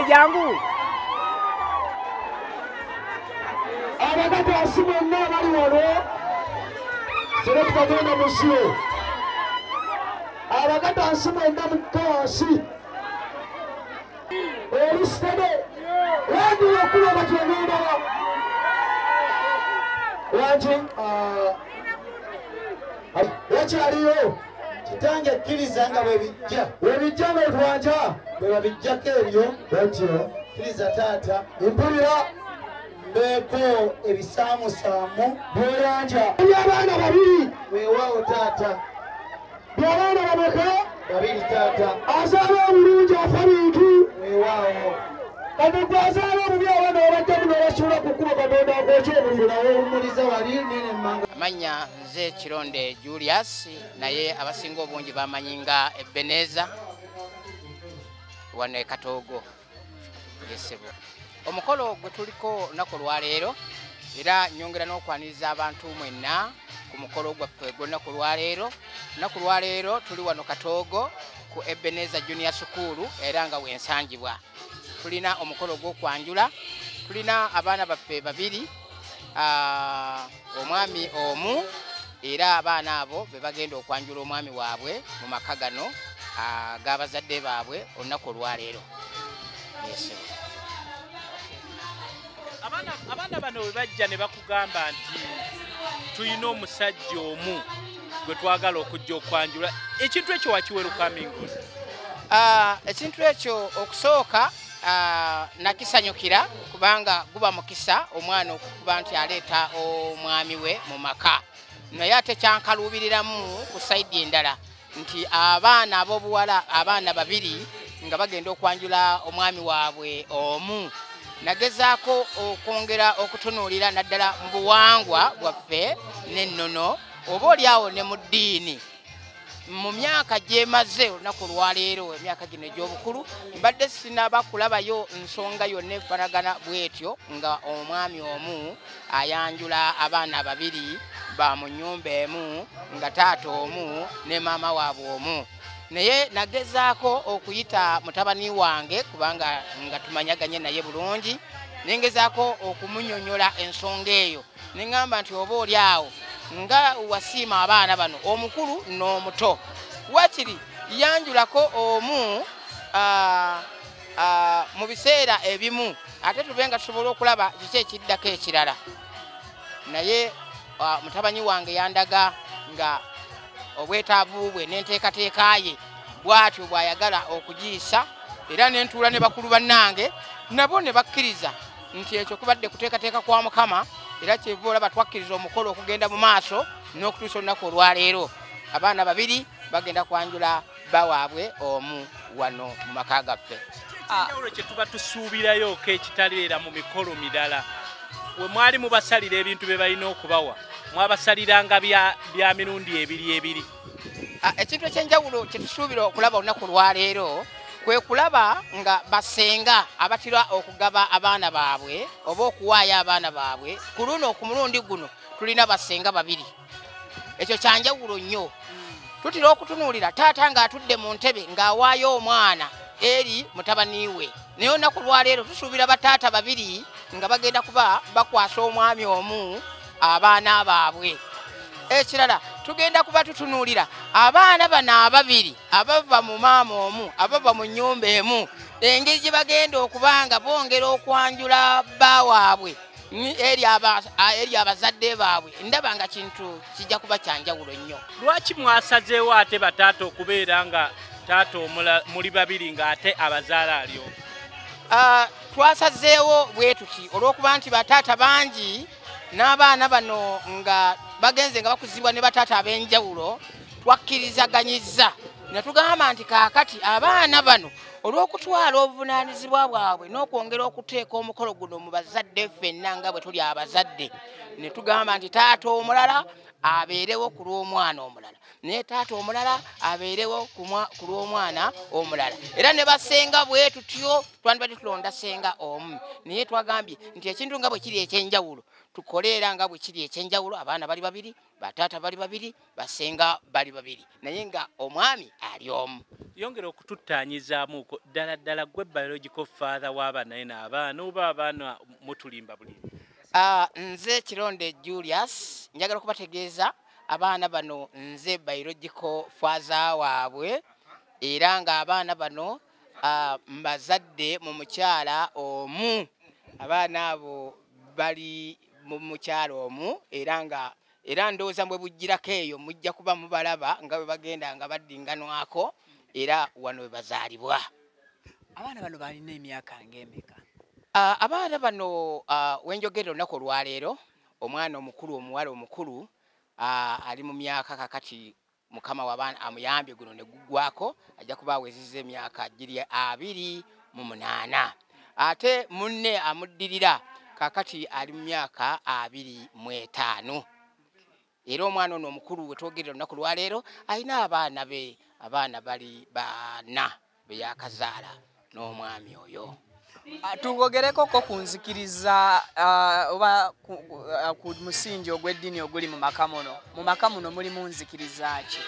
Jangu. Abagata asimo na bali wano. Selecta genda monsieur. Abagata asimo na mukasi. Olistede. Wandi okuba batugenda. Wanji wakyaliyo kitange kkiriza nga bwebijja ng'otwanja bwe babijjako ebyo batyo kkiriza taata mpulira mbeeko ebisaamusaamu by'oyanja by'abaana babiri weewaawo taata by'abaana bameka babiri taata azaala obulungi afa bintu weewaawo kati gwazaala obubi abaana babajjamu n'obasuula ku kkubo katonda akookya omuliro nawe owummuliza wali nene emmanga amanya nze Kironde Julius naye abasinga obungi bamanyi nga Ebeneza wano e Katoogo yesebo omukolo gwe tuliko nako lwaleero era nyongera n'okwaniriza abantu mwenna ku mukolo gwaffe gw'ennaku lwaleero. Nnaku lwaleero tuli wano Katoogo ku Ebeneza Junior School era nga wensangibwa. Tulina omukolo gw'okwanjula, tulina abaana baffe babiri omwami omu era abaana abo be bagenda okwanjula omwami waabwe mu maka gano ag'abazadde baabwe olunaku olwaleero. Abaana bano we bajja ne bakugamba nti tulina omusajja omu gwe twagala okujja okwanjula, ekintu ekyo wakiweruka mingu? Ekintu ekyo okusooka nakisanyukira kubanga guba mukisa omwana okuba nti aleeta omwami we mu maka, naye ate kyankaluubiriramu ku sayidi endala nti abaana ab'obuwala abaana babiri nga bagenda okwanjula omwami waabwe omu. Nagezaako okwongera okutunuulira naddala mu buwangwa bwaffe n'ennono oba oliawo ne mu ddiini. Mu myaka gyemaze olunaku lwaleero emyaka gino egy'obukulu mbadde sinaba kulabayo nsonga yonna efanagana bwetyo nga omwami omu ayanjula abaana babiri ba mu nnyumba emu nga taata omu ne maama waabwe omu. Naye nagezaako okuyita mutabani wange kubanga nga tumanyaganye naye bulungi, nengezaako okumunyonyola ensonga eyo neŋŋamba nti oba oliawo nga wasiima abaana bano omukulu n'omuto wakiri yanjulako omu mu biseera ebimu ate tubenga tusobola okulaba kiki ekiddako ekirala. Naye mutabani wange yandaga nga obwetaavu bwe n'enteekateeka ye bw'atyo bw'ayagala okugiyisa era n'entuula ne bakulu bannange nabo ne bakkiriza nti ekyo kubadde kuteekateeka kwa Mukama era kyeva olaba twakkiriza omukolo okugenda mu maaso n'okutuusa olunaku olwaleero. Abaana babiri bagenda kwanjula bawaabwe omu wano mu maka gaffe. Ekijawulo kye tuba tusuubirayo ko ekitaliira mu mikolo mirala, we mwali mubasalira ebintu bye balina okubawa mwabasaliranga bya mirundi ebiri. Ekintu ekyenjawulo kye tusuubira okulaba olunaku lwaleero kwe kulaba nga basenga abatira okugaba abaana baabwe oba okuwaayo abaana baabwe ku luno ku mulundi guno tulina basenga babiri. Ekyo kyanjawulo nnyo. Tutira okutunuulira taata ng'atudde mu ntebe ng'awaayo omwana eri mutabani we, naye olunaku lwaleero tusuubira bataata babiri nga bagenda kuba bakwasa omwami omu abaana baabwe. Ekirala tugenda kuba tutunuulira abaana bano ababiri abava mu maama omu abava mu nnyumba emu engeri gye bagenda okubanga bongera okwanjula bba waabwe eri abazadde baabwe. Ndaba nga kintu kijja kuba kyanjawulo nnyo. Lwaki mwasazeewo ate bataata okubeera nga taata muli babiri ng'ate abazaala ali omu? Twasazeewo bwe tuti olw'okuba nti bataata bangi n'abaana bano nga bagenze nga bakuzibwa ne bataata ab'enjawulo, twakkirizaganyizza ne tugamba nti kaakati abaana bano olw'okutwala obuvunaanyizibwa bwabwe n'okwongera okuteeka omukolo guno mu bazadde ffenna nga bwe tuli abazadde, ne tugamba nti taata omulala abeerewo ku lw'omwana omulala naye taata omulala abeerewo ku lw'omwana omulala. Era ne basenga bwe tutyo twandibadde tulonda senga omu, naye twagambye nti ekintu nga bwe kiri ekyenjawulo tukole era nga bwe kiri ekyenjawulo abaana bali babiri bataata bali babiri basenga bali babiri naye nga omwami ali omu. Yongera okututanyizaamuko ddala gwe biological father w'abaana naye n'abaana oba abaana mutulimba buli. Nze Kironde Julius njagala okubategeeza abaana bano nze biological father waabwe era nga abaana bano mbazadde mu mukyala omu. Abaana abo bali mu mukyala omu era ndowooza bwe bujjirako eyo mujja kuba mubalaba nga bwe bagenda nga baddinganwako era wano we bazaalibwa. Abaana bano balina emyaka ng'emeka? Abaana bano wenjogera olunaku olwaleero omwana omukulu omuwala omukulu ali mu myaka kakati mukama w'abaana amuyambye guno ne guggwako ajja kuba aweziza emyaka 28 ate munne amuddirira kakati ali mu myaka 25 era omwana ono omukulu wetwogerera olunaku lwaleero alina abaana be abaana bali 4 be yakazaala n'omwami oyo. Tugogereko ko kunzikiriza oba ku musingi ogw'eddiini oguli mu maka muno. Mu maka muno mulimu nzikiriza ki?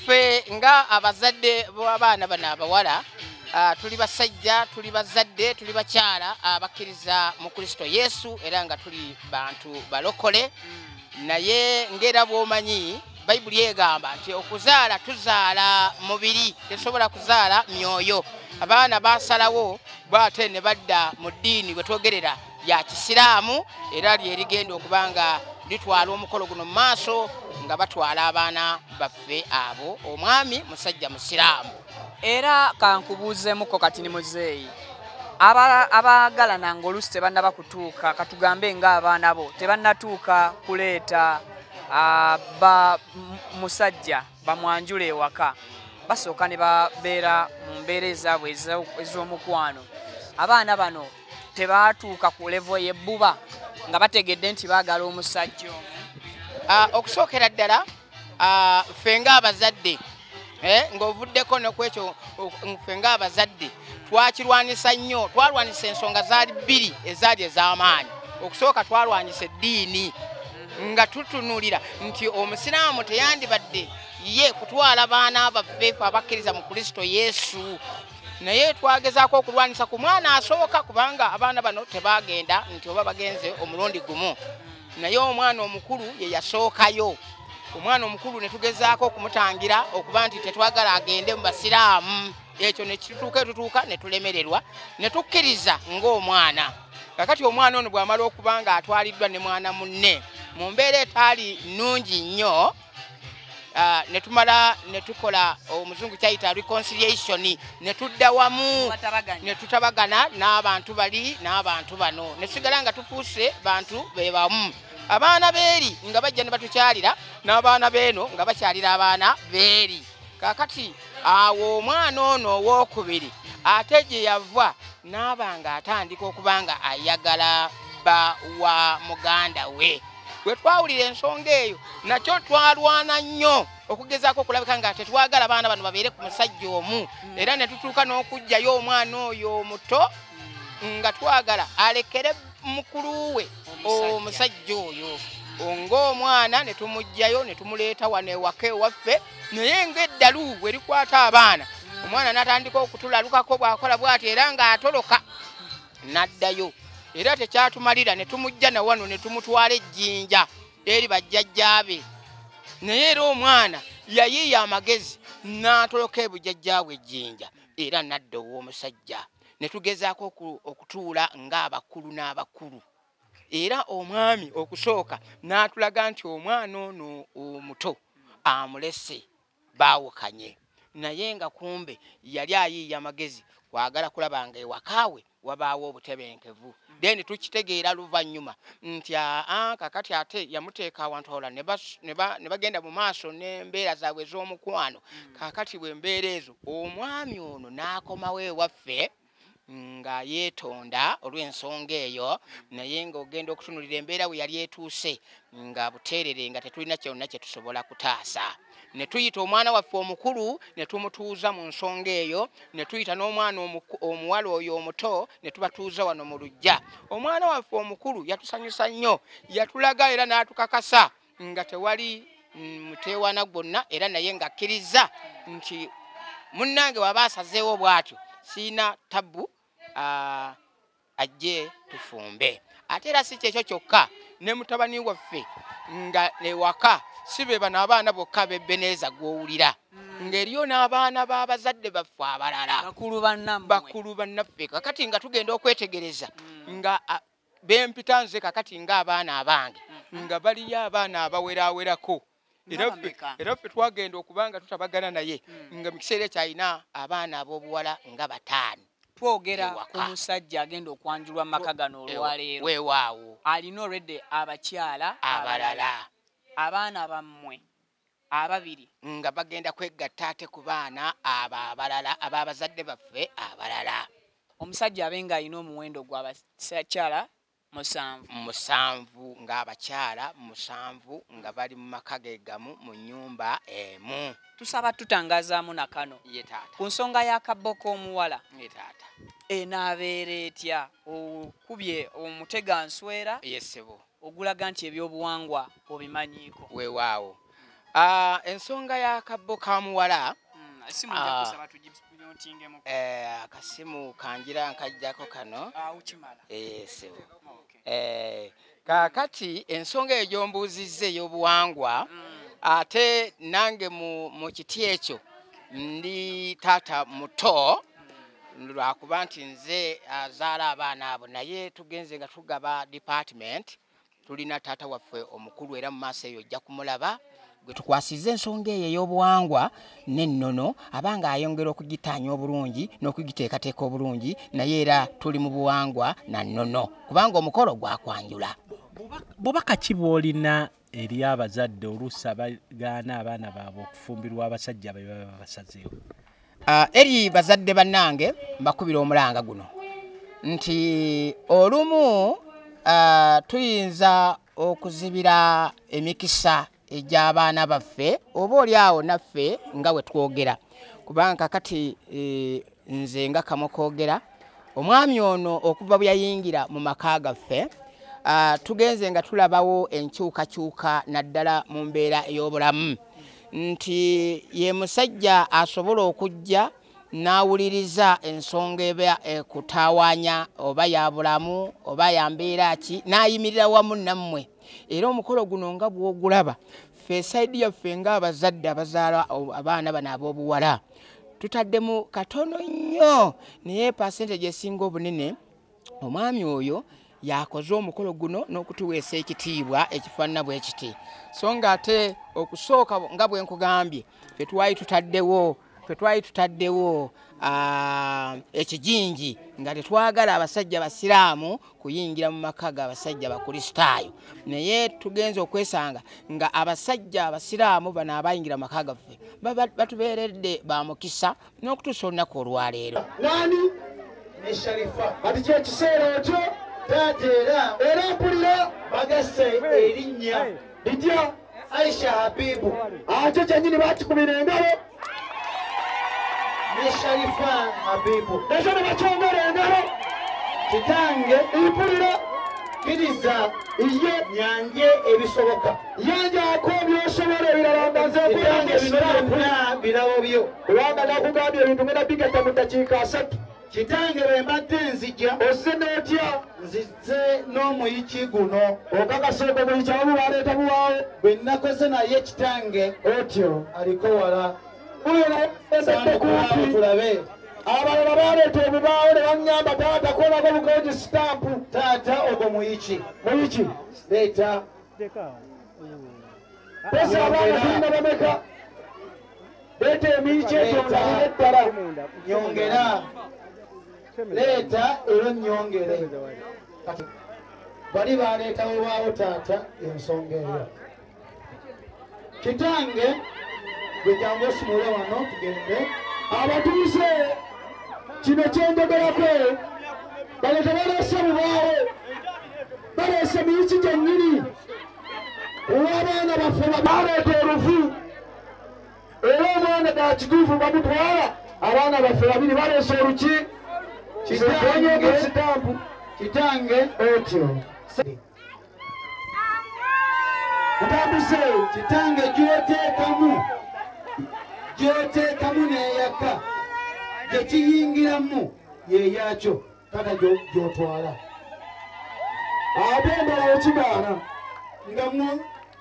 Ffe nga abazadde b'abaana bano abawala tuli basajja tuli bazadde tuli bakyala abakkiriza mu Kristo Yesu era nga tuli bantu balokole naye ng'era bw'omanyi Bayibuli egamba nti okuzaala tuzaala mubiri tesobola kuzaala myoyo. Abaana basalawo bwate ne badda mu ddiini bwe twogerera ya Kisiraamu era lyerigenda okubanga litwala omukolo guno mu maaso nga batwala abaana baffe abo omwami musajja musiraamu. Era kankubuuzeemuko kati ni muzeeyi abaagalana ng'oluusi tebannaba kutuuka katugambe ng'abaana bo tebannatuuka kuleeta musajja bamwanjula ewaka basooka ne babeera mu mbeera ezaabwe ez'omukwano. Abaana bano tebaatuuka ku levo y'ebbuba nga bategedde nti baagala omusajja omu. Okusookera ddala ffe ng'abazadde ng'ovuddeko nokwekyo ffe ng'abazadde twakirwanisa nnyo twalwanisa ensonga zaali 2 ezaali ez'amaanyi. Okusooka twalwanyisa eddiini nga tutunulira nti omusiraamu teyandibadde ye kutwala abaana baffe abakkiriza mu Kristo Yesu naye twagezaako okulwanisa ku mwana asooka kubanga abaana bano tebagenda nti oba bagenze omulundi gumu naye omwana omukulu ye yasookayo. Omwana omukulu ne tugezaako okumutangira okuba nti tetwagala agende mu basiraamu ekyo ne tutuuka ne tulemererwa ne tukkiriza ng'omwana. Kakati omwana ono bw'amala okuba nga atwaliddwa ne mwana munne mu mbeera etaali nnungi nnyo ne tumala ne tukola omuzungu kyayita reconciliation ne tudda wamu ne tutabagana n'abantu bali n'abantu bano ne sigala nga tufuuse bantu be bamu. Abaana beeri nga bajja ne batukyalira n'abaana beeno nga bakyalira abaana beeri. Kakati awo omwana ono owookubiri ate gye yava n'aba nga atandika okuba nga ayagala bba wa muganda we. Bwe twawulira ensonga eyo nakyo twalwana nnyo okugezaako okulabika nga tetwagala abaana bano babeere ku musajja omu era ne tutuuka n'okugjayo omwana oyo omuto nga twagala alekere mukulu we omusajja oyo ng'omwana ne tumugjayo ne tumuleeta wano ewaka ewaffe naye ng'eddalu bwe likwata abaana omwana n'atandika okutulalukako bw'akola bw'ati era ng'atoloka n'addayo era tekyatumalira ne tumujja na wano ne tumutwala ejjinja eri bajjajjaabe naye era omwana yayiiya amagezi n'atoloka ebujjajjaabwe ejjinja era n'adda ow'omusajja ne tugezaako okutuula ng'abakulu n'abakulu era omwami okusooka n'atulaga nti omwana ono omuto amulese baawukanye naye nga kumbe yali ayiiya amagezi kwagala kulaba nga ewakaawe wabaawo obutebenkevu then tukitegeera luvannyuma nti kakati ate yamuteeka awantu awala ne bagenda mu maaso n'embeera zaabwe ez'omukwano kakati bwe mbeera ezo omwami ono n'akomawo ewaffe nga yeetonda olw'ensonga eyo naye ng'ogenda okutunulira embeera we yali etuuse nga buteerere nga tetulina kyonna kye tusobola kutaasa ne tuyita omwana waffe omukulu ne tumutuuza mu nsonga eyo, ne tuyita n'omwana omuwala oyo omuto ne tubatuuza wano mu luggya. Omwana waffe omukulu yatusanyusa nnyo, yatulaga era n'atukakasa nga tewali muteewana gwonna, era naye ng'akkiriza nti munnange waba asazeewo bw'atyo siina tabbu ajje tufumbe. Ate era si kyekyo kyokka, ne mutabani waffe nga ewaka si be bano abaana bokka b'Ebeneza gw'owulira, ng'eriyo n'abaana b'abazadde baffe abalala bakulu bannaffe. Kakati nga tugenda okwetegereza nga bempita nze kakati ng'abaana abange nga baliyo abaana abawerawerako. Era ffe twagenda okubanga tutabagana naye nga mu kiseera kyalina abaana ab'obuwala nga 5. Twogera ku musajja agenda okwanjulwa mu maka gano olwaleero. Weewaawo alina already abakyala abalala. Abaana bammwe ababiri nga bagenda kwegatta ate ku baana abo abalala ab'abazadde baffe abalala. Omusajja abenga alina omuwendo gw'abakyala 7 ng'abakyala 7 nga bali mu maka ge gamu mu nnyumba emu. Tusaba tutangazaamu na kano ye taata ku nsonga y'akabbo k'omuwala ye taata enaabeera etya okubye omutega nswera yesebo ogulaga nti ebyobuwangwa obimanyiiko. Weewaawo ensonga y'akabbo ka muwala akasimu kanjira nkajjako kano sebo. Kaakati ensonga eyo gy'ombuuzizza ey'obuwangwa ate nange mu kiti ekyo ndi taata muto lwakuba nti nze azaala abaana abo, naye tugenze nga tugaba department tulina taata waffe omukulu era mu maaso eyo ojja kumulaba gwe tukwasiza ensonga eyo ey'obuwangwa n'ennono abanga ayongera okugitaanya obulungi n'okugiteekateeka obulungi, naye era tuli mu buwangwa na nnono kubanga omukolo gwakwanjula. Bubaka ki bw'olina eri abazadde oluusi abagaana abaana baabwe okufumbirwa abasajja be baba basazeewo? Eri bazadde bannange mbakubira omulanga guno nti olumu tuyinza okuzibira emikisa egy'abaana baffe oba oli awo naffe nga bwe twogera, kubanga kakati nze nga kamukoogera omwami ono okuva bwe yayingira mu maka gaffe tugenze nga tulabawo enkyukakyuka naddala mu mbeera ey'obulamu, nti ye musajja asobola okujja n'awuliriza ensonga eba ekutawaanya oba ya bulamu oba ya mbeera ki n'ayimirira wamu nammwe. Era omukolo guno nga bw'ogulaba ffe sayidi yaffe ng'abazadde abazaala abaana bano ab'obuwala tutaddemu katono nnyo, naye percentage esinga obunene omwami oyo yakoze omukolo guno n'okutuweesa ekitiibwa ekifaanana bwe kiti. So nga ate okusooka nga bwe nkugambye ffe twali tutaddewo ekijinji nga tetwagala abasajja basiraamu kuyingira mu maka g'abasajja bakristaayo, naye tugenze okwesanga nga abasajja abasiraamu bano abayingira mu maka gaffe batubeeredde ba mukisa n'okutuusa olunaku olwaleero. Nani ne Sharifa kati kyekiseera ekyo taata era mpulira bagasse erinnya litya Aisha Habibu ate kyennyini bakikubira engalo ne Sharifa Habibu nekyo ne bakyongera engalo. Kitange mpulira kiriza iye nyange ebisoboka yanjako byosobola ebirala mbaze kuyange bino birabo byo kubanga nakugambye ebintu ngenda bigata mu ddakiika 3. Kitange bwe mbadde nzija ose n'otya nzize n'omuyiki guno okakasooka omuyiki abamu baleeta buwaawo bwe nakoze naye kitange otyo aliko wala tulabe abalala baleeta obubaawo ne baŋŋamba taata kolako bukoji sitampu taata ogwo muyiki leeta pesa abaana tulina bameka leeta emiyiki etonda eddala nyongera leeta era nyongere bali baleetawo baawo taata ensonga eyo. Kitange gwe jangu osimule wano tugende abatuuze kino kyenjogerako baleeta baleese bubaawo baleese miyiki gyennyini olw'abaana baffe baleeta oluvu era omwana gakituufu bamutwala abaana baffe babiri baleese oluki kitange kitange otyo mutambuse kitange gyoteekamu neyaka gyekiyingiramu yeyakyo kata gyotwala ate endala wekigaana nga mu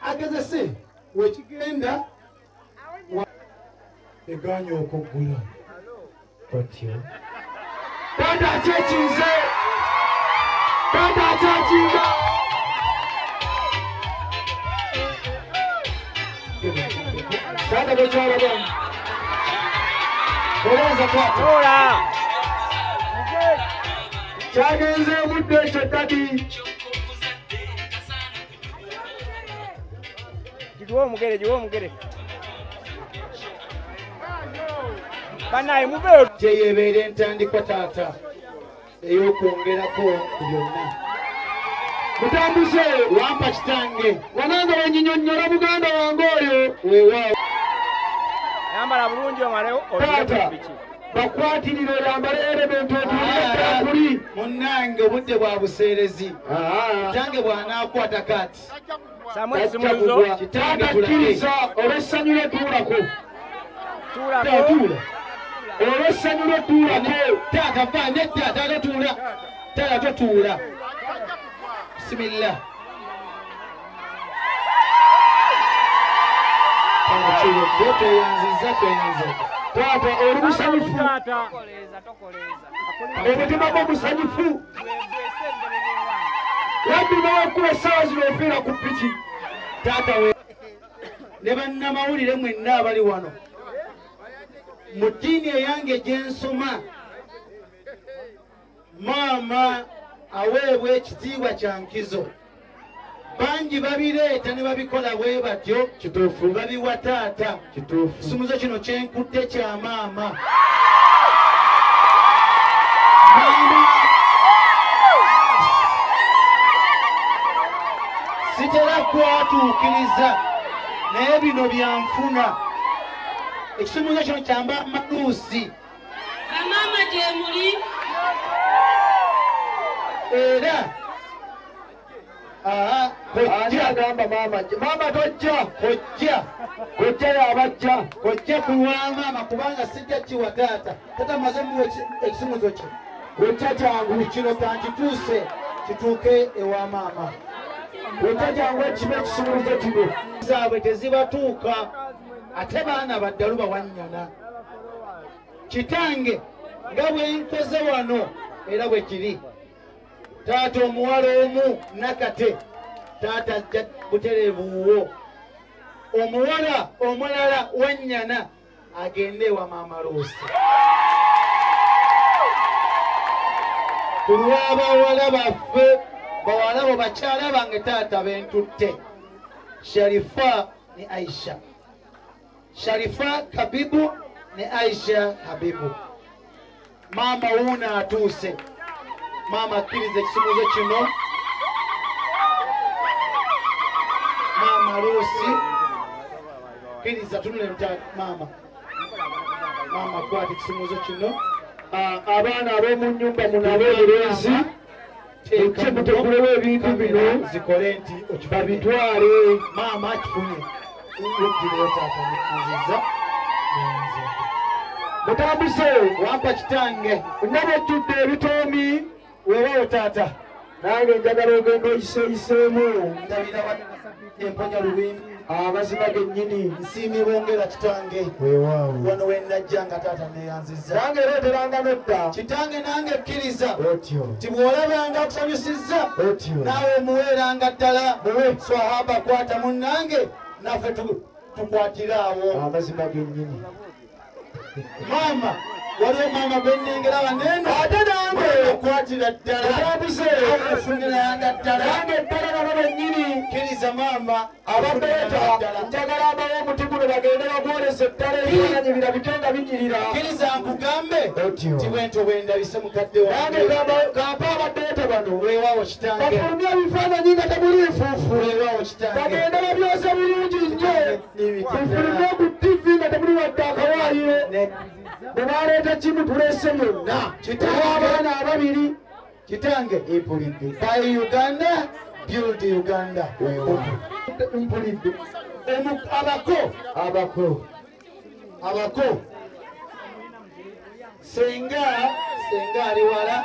agezese wekigenda eganya okuggula otyo taata akyekinze taata akyakinga taata bwekyalabamu olowooza twatola kyagenze omuddo ekyo tati jiwa omugere banaye mubeeru teyebeera entandikwa taata ey'okwongerako ku byonna mutambuze wampa kitange wananga wenyinyonnyola muganda wange oyo weewaawo yambala bulungi omalewo taata bakwatirira oyambala erementu otuliakuli munnange obudde bwa buseerezi kitange bw'anaakwata kati kitange kkiriza olw'essanyu lyetuulako tuula olw'essanyu lyetuulako taata fa nedda taata tuula taata totuula bisimillah tweyanziza taata oli musanyufu omutima gwo musanyufu waddu newakuba essaawa zino ofiira ku piki taata we ne bannamawulire mwenna abali wano mu ddiini eyange gye nsoma maama aweebwa ekitiibwa kya nkizo bangi babireeta ne babikola bwe batyo kituufu babiwa taata kituufu kisumuzo kino kyenkudde kya maama sitera kwatuukiriza naye bino byanfuna ekisumuzo kino kyamba maluusi amaama gye muli era ani agamba maama tojja kojja yabajja kojja kulwa maama kubanga sijja kiwa taata tata maze muwe ekisumuzo kye kojja kyangu kino kankituuse kituuke ewa maama kojja kyangu ekibe ekisumuzo kino zaabwe tezibatuuka ate baana baddalu bawannyana kitange nga bwe nkoze wano era bwe kiri taata omuwala omu nakate taata ajja butereevuwo omuwala omulala wannyana agende ewa maama Luusi tulwa bawala baffe bawala bo bakyala bange taata bentutte Sharifa ne Aisha Sharifa Kabibu ne Aisha Habibu maama wuuna atuuse maama akkiriza ekisumuzo kino maama Luusi kkiriza tunule maama kwata ekisumuzo kino abaana ab'omu nnyumba munabo ebirenzi ekye mutegulewo ebintu bino zikole nti babitwale maama akifunye uddireyo taata mukkiriza mutambuse wampa kitange ndaba ejjudde ebitoomi weewaawo taata nange njagala ogenda oyiseeyiseemu ndabira emponya lubimbi amazima gennyini nsiimi bongera kitange weewaawo wano wennajja nga taata neyanziza nange ereeteranga nedda kitange nange ekkiriza otyo ti bw'olabanga akusanyusizza otyo naawe omuweeranga ddala muwe swahaba kwata munnange naffe tukwatiraawo amazima gennyini maama waliwo maama gwennengera banene ate nange okwatira ddala ofunira yanga ddala nange ddala nabo bennyini kkiriza maama ababeeta njagala abawo omuti guno bagende bagwolesa ettala ebifaananyi birabike nga binyirira kkiriza nkugambe ti bwento bwendabise mukadde wange gampa ababeeta bano weewaawo kitange bafulumya ebifaananyi nga temuliifuufu weewaawo kitange bagende babyoza bulungi nnyo bifulumye ku tivi nga temuli wadde akawaayiro bwe baleeta kimu tuleese byonna kitaabaana ababiri kitange empulidde by Uganda build Uganda mpulidde abako senga ali wala